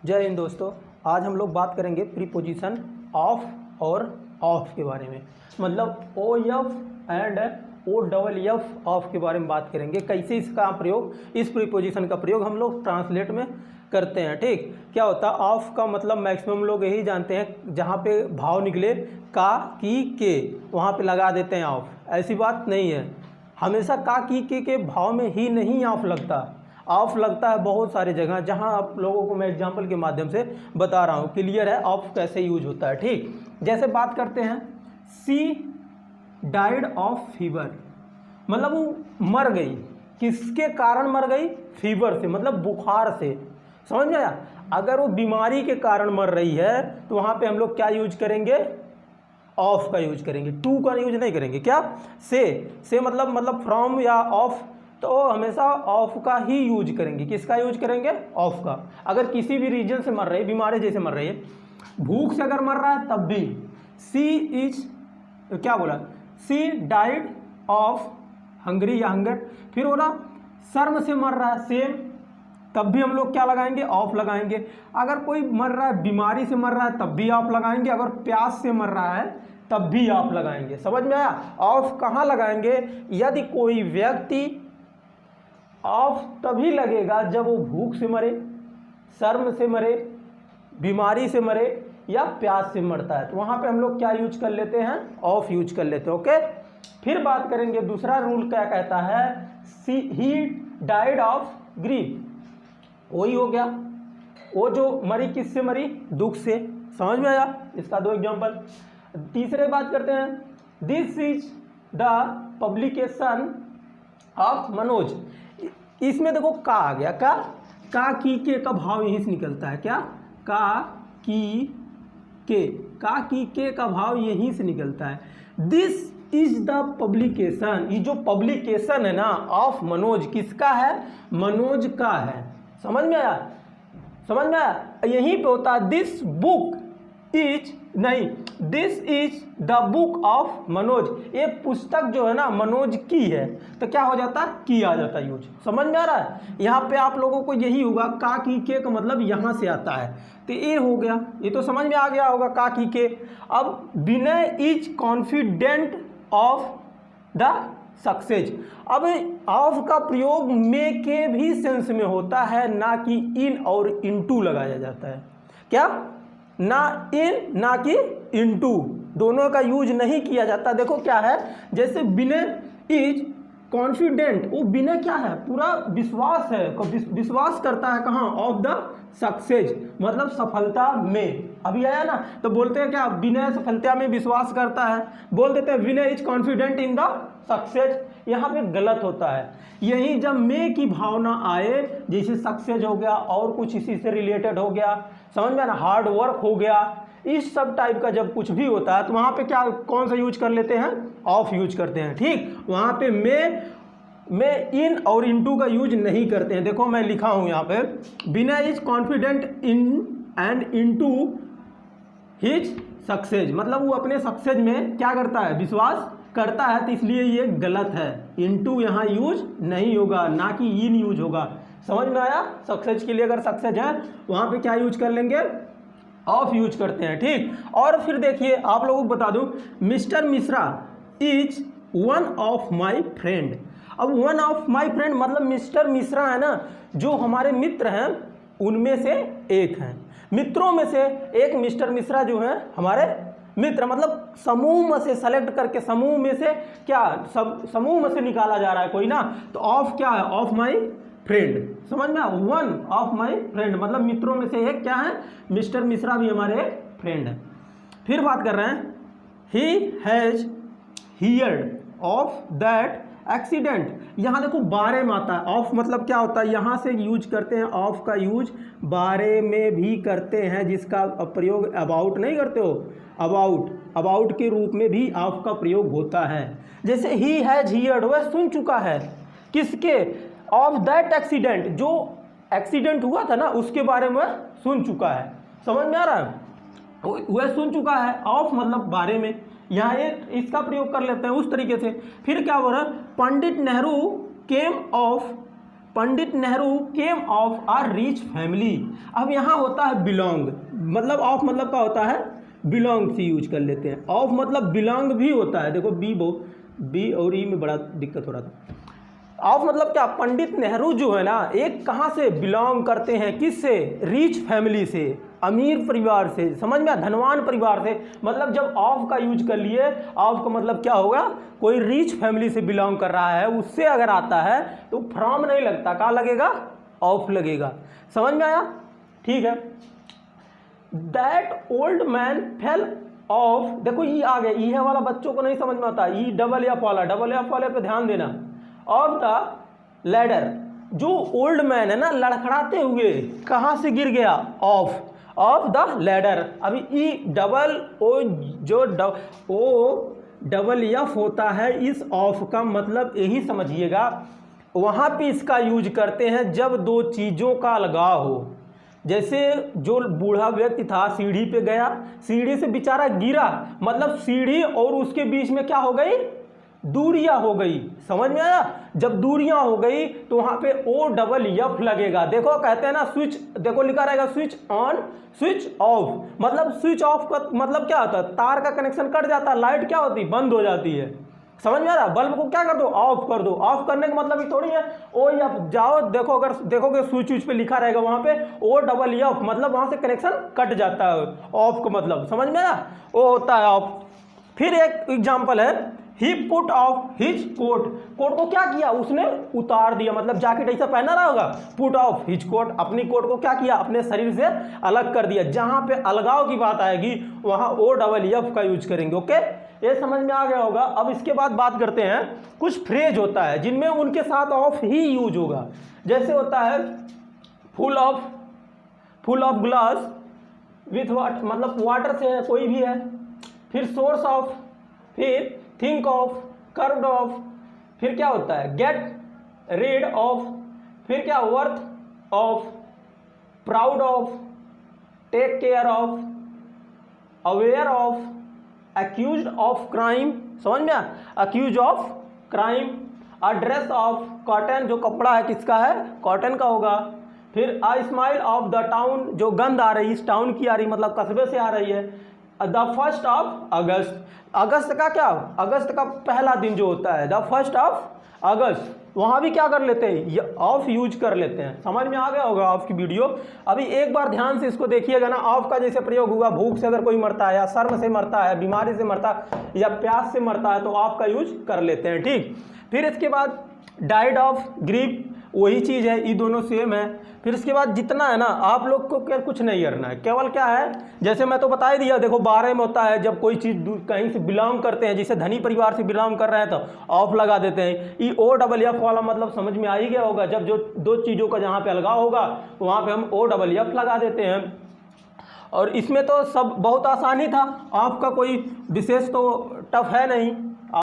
जय हिंद दोस्तों। आज हम लोग बात करेंगे प्रीपोजिशन ऑफ और ऑफ के बारे में, मतलब O F and O double F off के बारे में बात करेंगे। कैसे इसका प्रयोग, इस प्रीपोजिशन का प्रयोग हम लोग ट्रांसलेट में करते हैं। ठीक, क्या होता है ऑफ का मतलब मैक्सिमम लोग यही जानते हैं, जहाँ पे भाव निकले का की के वहाँ पे लगा देते हैं ऑफ। ऐसी बात नहीं है, हमेशा का की के भाव में ही नहीं ऑफ लगता। ऑफ लगता है बहुत सारे जगह, जहां आप लोगों को मैं एग्जांपल के माध्यम से बता रहा हूं। क्लियर है ऑफ कैसे यूज होता है। ठीक, जैसे बात करते हैं सी डाइड ऑफ फीवर, मतलब वो मर गई। किसके कारण मर गई? फीवर से, मतलब बुखार से। समझ में आया? अगर वो बीमारी के कारण मर रही है तो वहां पे हम लोग क्या यूज करेंगे? ऑफ का यूज करेंगे, टू का यूज नहीं करेंगे। क्या? से मतलब फ्रॉम या ऑफ, तो हमेशा ऑफ का ही यूज करेंगे। किसका यूज करेंगे? ऑफ का। अगर किसी भी रीजन से मर रही है, बीमारी जैसे मर रही है, भूख से अगर मर रहा है तब भी सी इज, क्या बोला? सी डाइड ऑफ हंगरी या हंगर। फिर बोला शर्म से मर रहा है, सेम, तब भी हम लोग क्या लगाएंगे? ऑफ लगाएंगे। अगर कोई मर रहा है, बीमारी से मर रहा है, तब भी ऑफ लगाएंगे। अगर प्यास से मर रहा है तब भी ऑफ लगाएंगे। समझ में आया? ऑफ कहाँ लगाएंगे? यदि कोई व्यक्ति, ऑफ तभी लगेगा जब वो भूख से मरे, शर्म से मरे, बीमारी से मरे या प्यास से मरता है, तो वहां पे हम लोग क्या यूज कर लेते हैं? ऑफ यूज कर लेते हैं। ओके, फिर बात करेंगे दूसरा रूल क्या कहता है। ही डाइड ऑफ ग्रीफ, वही हो गया, वो जो मरी किससे मरी? दुख से। समझ में आया? इसका दो एग्जांपल। तीसरे बात करते हैं, this is the publication of Manoj. इसमें देखो का आ गया, का की के का भाव यहीं से निकलता है। क्या? का की के का भाव यहीं से निकलता है। दिस इज द पब्लिकेशन, ये जो पब्लिकेशन है ना ऑफ मनोज, किसका है? मनोज का है। समझ में आया? समझ में आया? यहीं पे होता है दिस बुक इज, नहीं, this is the book of Manoj. ये पुस्तक जो है ना मनोज की है, तो क्या हो जाता? की आ जाता यूज। समझ में आ रहा है? यहाँ पे आप लोगों को यही होगा, का की के का मतलब यहाँ से आता है, तो ये हो गया। ये तो समझ में आ गया होगा का की के। अब Vinay is confident of the success. अब ऑफ का प्रयोग में के भी सेंस में होता है, ना कि इन और इनटू लगाया जाता है। क्या? ना इन ना कि इनटू, दोनों का यूज नहीं किया जाता। देखो क्या है, जैसे विनय इज कॉन्फिडेंट, वो विनय क्या है? पूरा विश्वास है, विश्वास करता है कहाँ? ऑफ द सक्सेस, मतलब सफलता में। अभी आया ना, तो बोलते हैं क्या? विनय सफलता में विश्वास करता है, बोल देते हैं Vinay is confident in the success. यहाँ पे गलत होता है। यही जब मे की भावना आए, जैसे सक्सेस हो गया और कुछ इसी से रिलेटेड हो गया, समझ में ना, हार्ड वर्क हो गया, इस सब टाइप का जब कुछ भी होता है तो वहाँ पे क्या, कौन सा यूज कर लेते हैं? ऑफ यूज करते हैं। ठीक, वहाँ पे में इन और इनटू का यूज नहीं करते हैं। देखो मैं लिखा हूँ यहाँ पे, Vinay is confident in and into his success, मतलब वो अपने सक्सेस में क्या करता है? विश्वास करता है, तो इसलिए ये गलत है। इनटू यहाँ यूज नहीं होगा, ना कि इन यूज होगा। समझ में आया? सक्सेस के लिए अगर सक्सेस है वहाँ पे क्या यूज कर लेंगे? ऑफ यूज करते हैं। ठीक, और फिर देखिए आप लोगों को बता दूं, mister Mishra is one of my friend. अब वन ऑफ माई फ्रेंड मतलब मिस्टर मिश्रा है ना, जो हमारे मित्र हैं उनमें से एक हैं, मित्रों में से एक मिस्टर मिश्रा जो है हमारे मित्र, मतलब समूह में से सेलेक्ट करके, समूह में से क्या, समूह में से निकाला जा रहा है कोई ना, तो ऑफ क्या है? Of my friend. समझ में? वन ऑफ माई फ्रेंड मतलब मित्रों में से एक क्या है? मिस्टर मिश्रा भी हमारे फ्रेंड है। फिर बात कर रहे हैं, he has heard of that accident. यहाँ देखो बारे में आता है, ऑफ मतलब क्या होता है? यहाँ से यूज करते हैं, ऑफ का यूज बारे में भी करते हैं, जिसका प्रयोग अबाउट नहीं करते हो, अबाउट के रूप में भी ऑफ का प्रयोग होता है। जैसे ही हैज हियर्ड, वह सुन चुका है, किसके? ऑफ दैट एक्सीडेंट, जो एक्सीडेंट हुआ था ना उसके बारे में सुन चुका है। समझ में आ रहा है? वह सुन चुका है, ऑफ मतलब बारे में, यहाँ ये इसका प्रयोग कर लेते हैं उस तरीके से। फिर क्या हो रहा है? Pandit Nehru came of Pandit Nehru came of a rich family. अब यहाँ होता है बिलोंग, मतलब ऑफ मतलब क्या होता है, बिलोंग से यूज कर लेते हैं। ऑफ मतलब बिलोंग भी होता है, देखो बी और ई में बड़ा दिक्कत हो रहा था। ऑफ मतलब क्या, पंडित नेहरू जो है ना एक कहाँ से बिलोंग करते हैं, किससे, रिच फैमिली से, अमीर परिवार से, समझ में, धनवान परिवार से। मतलब जब ऑफ का यूज कर लिए, ऑफ का मतलब क्या होगा, कोई रिच फैमिली से बिलोंग कर रहा है उससे अगर आता है तो फ्रॉम नहीं लगता, क्या लगेगा, ऑफ लगेगा। समझ में आया, ठीक है। That old man fell off, देखो ई आ गया, ई है वाला बच्चों को नहीं समझ में आता, ई डबल एफ वाला, डबल एफ वाले पे ध्यान देना। ऑफ द लैडर, जो ओल्ड मैन है ना लड़खड़ाते हुए कहाँ से गिर गया, ऑफ द लैडर। अभी ई डबल ओ जो ओ डबल एफ होता है, इस ऑफ का मतलब यही समझिएगा, वहाँ पे इसका यूज करते हैं जब दो चीज़ों का अलगाव हो। जैसे जो बूढ़ा व्यक्ति था सीढ़ी पे गया, सीढ़ी से बेचारा गिरा, मतलब सीढ़ी और उसके बीच में क्या हो गई, दूरियां हो गई। समझ में आया, जब दूरियां हो गई तो वहां पे ओ डबल एफ लगेगा। देखो कहते हैं ना स्विच, देखो लिखा रहेगा स्विच ऑन स्विच ऑफ, मतलब स्विच ऑफ का मतलब क्या होता है, तार का कनेक्शन कट जाता है, लाइट क्या होती है, बंद हो जाती है। समझ में आ रहा, बल्ब को क्या कर दो, ऑफ कर दो। ऑफ करने का मतलब ये थोड़ी है ओ एफ, जाओ देखो, अगर देखोगे स्विच पे लिखा रहेगा वहां पे ओ डबल एफ, मतलब वहां से कनेक्शन कट जाता है, ऑफ का मतलब। समझ में आया, वो होता है ऑफ। फिर एक एग्जाम्पल है, he put of his coat, coat को क्या किया, उसने उतार दिया, मतलब जैकेट ऐसा पहना रहा होगा, पुट ऑफ हिज कोट, अपनी कोट को क्या किया, अपने शरीर से अलग कर दिया। जहां पे अलगाव की बात आएगी वहां ओ डबल एफ का यूज करेंगे। ओके, ये समझ में आ गया होगा। अब इसके बाद बात करते हैं, कुछ फ्रेज होता है जिनमें उनके साथ ऑफ ही यूज होगा। जैसे होता है full of glass with water, मतलब वाटर से है, कोई भी है। फिर सोर्स ऑफ, फिर थिंक ऑफ, कर्व्ड ऑफ, फिर क्या होता है गेट रीड ऑफ, फिर क्या worth of, proud of, take care of, aware of, accused of crime, समझ में, accuse of crime, address of, cotton जो कपड़ा है किसका है, कॉटन का होगा। फिर a smell of the town, जो गंध आ रही इस टाउन की आ रही, मतलब कस्बे से आ रही है। द फर्स्ट ऑफ अगस्त, अगस्त का क्या, अगस्त का पहला दिन जो होता है, द फर्स्ट ऑफ अगस्त, वहाँ भी क्या कर लेते हैं, ये ऑफ यूज कर लेते हैं। समझ में आ गया होगा ऑफ की वीडियो। अभी एक बार ध्यान से इसको देखिएगा ना, ऑफ का जैसे प्रयोग हुआ, भूख से अगर कोई मरता है, या शर्म से मरता है, बीमारी से मरता है, या प्यास से मरता है, तो ऑफ का यूज कर लेते हैं, ठीक। फिर इसके बाद डाइड ऑफ ग्रीफ, वही चीज़ है, ये दोनों सेम है। फिर इसके बाद जितना है ना, आप लोग को क्या कुछ नहीं करना है, केवल क्या है, जैसे मैं तो बता ही दिया, देखो 12 में होता है जब कोई चीज़ कहीं से बिलोंग करते हैं, जैसे धनी परिवार से बिलोंग कर रहे हैं तो ऑफ लगा देते हैं। ई ओ डबल एफ वाला मतलब समझ में आ ही गया होगा, जब जो दो चीज़ों का जहाँ पे अलगाव होगा वहाँ पे हम ओ डबल एफ लगा देते हैं। और इसमें तो सब बहुत आसानी था, ऑफ का कोई विशेष तो टफ है नहीं।